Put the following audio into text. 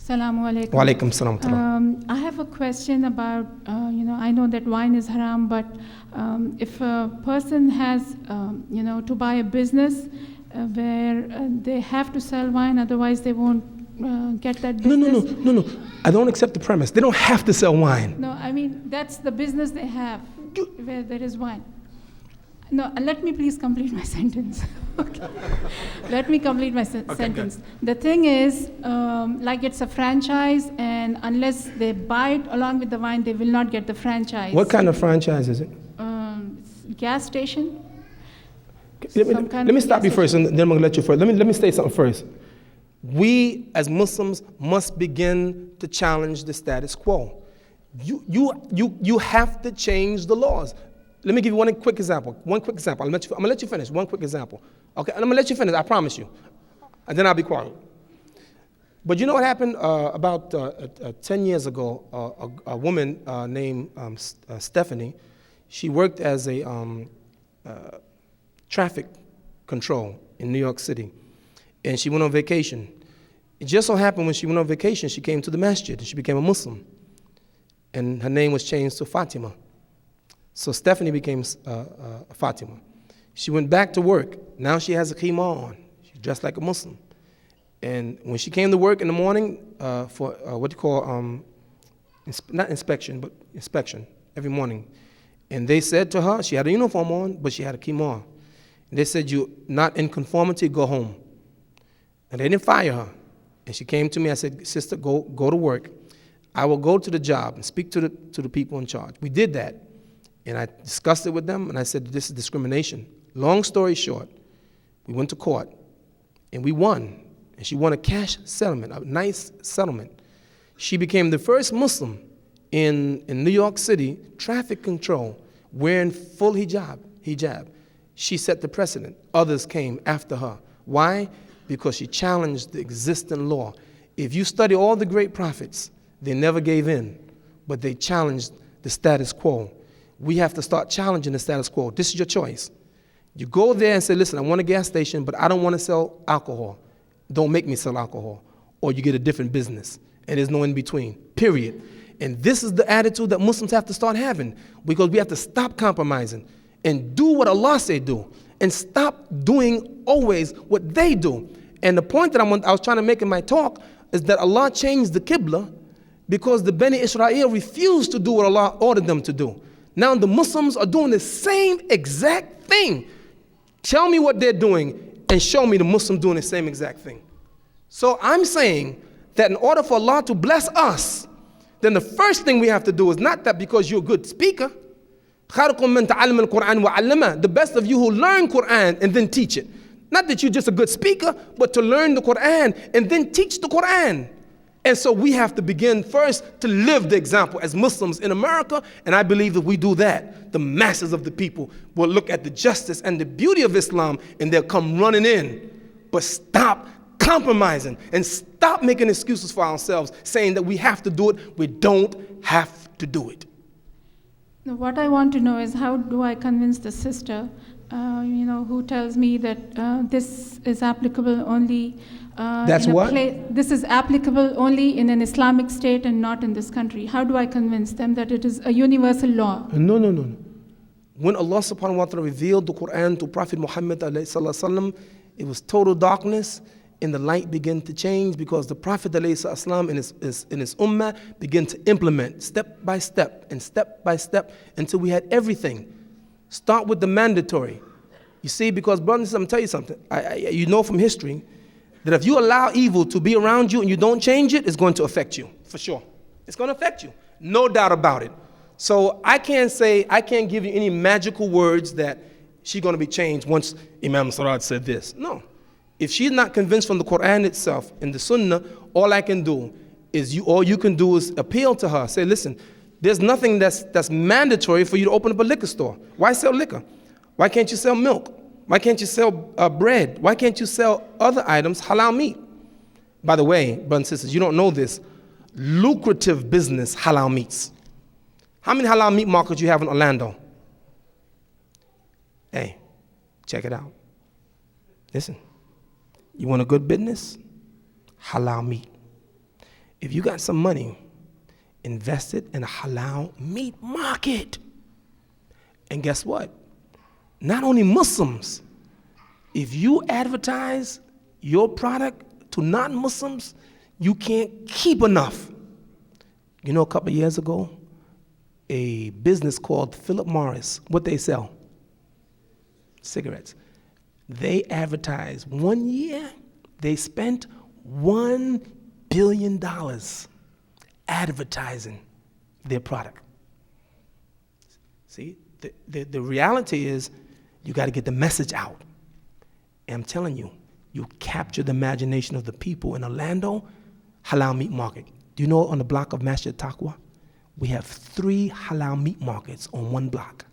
Assalamu alaikum. Wa alaikum salam. I have a question about, I know that wine is haram, but if a person has, to buy a business where they have to sell wine, otherwise they won't get that business. No. I don't accept the premise. They don't have to sell wine. No, I mean, that's the business they have, where there is wine. No, let me please complete my sentence. Okay. Let me complete my sentence. Good. The thing is, like it's a franchise, and unless they buy it along with the wine, they will not get the franchise. What kind of franchise is it? Gas station. Let me stop you first, and then I'm going to let you first. Let me say something first. We, as Muslims, must begin to challenge the status quo. You have to change the laws. Let me give you one quick example. I'm going to let you finish. One quick example. Okay, and I'm going to let you finish, I promise you. And then I'll be quiet. But you know what happened? About 10 years ago, a woman named Stephanie, she worked as a traffic control in New York City. And she went on vacation. It just so happened when she went on vacation, she came to the masjid and she became a Muslim. And her name was changed to Fatima. So Stephanie became Fatima. She went back to work. Now she has a khimar on. She's dressed like a Muslim. And when she came to work in the morning for what you call, not inspection, but inspection every morning. And they said to her, she had a uniform on, but she had a khimar. And they said, you're not in conformity, go home. And they didn't fire her. And she came to me, I said, sister, go to work. I will go to the job and speak to the people in charge. We did that. And I discussed it with them, and I said, this is discrimination. Long story short, we went to court, and we won. And she won a cash settlement, a nice settlement. She became the first Muslim in New York City, traffic control, wearing full hijab. She set the precedent. Others came after her. Why? Because she challenged the existing law. If you study all the great prophets, they never gave in, but they challenged the status quo. We have to start challenging the status quo. This is your choice. You go there and say, listen, I want a gas station, but I don't want to sell alcohol. Don't make me sell alcohol. Or you get a different business. And there's no in between, period. And this is the attitude that Muslims have to start having, because we have to stop compromising and do what Allah said do, and stop doing always what they do. And the point that I was trying to make in my talk is that Allah changed the Qibla because the Bani Israel refused to do what Allah ordered them to do. Now the Muslims are doing the same exact thing. Tell me what they're doing and show me the Muslims doing the same exact thing. So I'm saying that in order for Allah to bless us, then the first thing we have to do is not that because you're a good speaker. The best of you who learn Quran and then teach it. Not that you're just a good speaker, but to learn the Quran and then teach the Quran. And so we have to begin first to live the example as Muslims in America, and I believe if we do that, the masses of the people will look at the justice and the beauty of Islam and they'll come running in. But stop compromising and stop making excuses for ourselves, saying that we have to do it. We don't have to do it. What I want to know is, how do I convince the sister, who tells me that this is applicable only That's what? This is applicable only in an Islamic state and not in this country. How do I convince them that it is a universal law? No. When Allah subhanahu wa ta'ala revealed the Quran to Prophet Muhammad sallallahu alaihi wasallam, it was total darkness, and the light began to change because the Prophet ﷺ and his ummah began to implement step by step until we had everything. Start with the mandatory. You see, because brothers, I'm going to tell you something. You know from history that if you allow evil to be around you and you don't change it, it's going to affect you, for sure. It's going to affect you, no doubt about it. So I can't give you any magical words that she's going to be changed once Imam Siraj said this. No. If she's not convinced from the Quran itself and the Sunnah, all you can do is appeal to her. Say, listen, there's nothing that's mandatory for you to open up a liquor store. Why sell liquor? Why can't you sell milk? Why can't you sell bread? Why can't you sell other items, halal meat? By the way, brothers and sisters, you don't know this. Lucrative business, halal meats. How many halal meat markets you have in Orlando? Hey, check it out. Listen. You want a good business? Halal meat. If you got some money, invest it in a halal meat market. And guess what? Not only Muslims, if you advertise your product to non-Muslims, you can't keep enough. You know, a couple of years ago, a business called Philip Morris, what they sell? Cigarettes. They advertised 1 year, they spent $1 billion advertising their product. See, the reality is you got to get the message out. And I'm telling you, you capture the imagination of the people in Orlando, halal meat market. Do you know on the block of Masjid Taqwa, we have 3 halal meat markets on one block.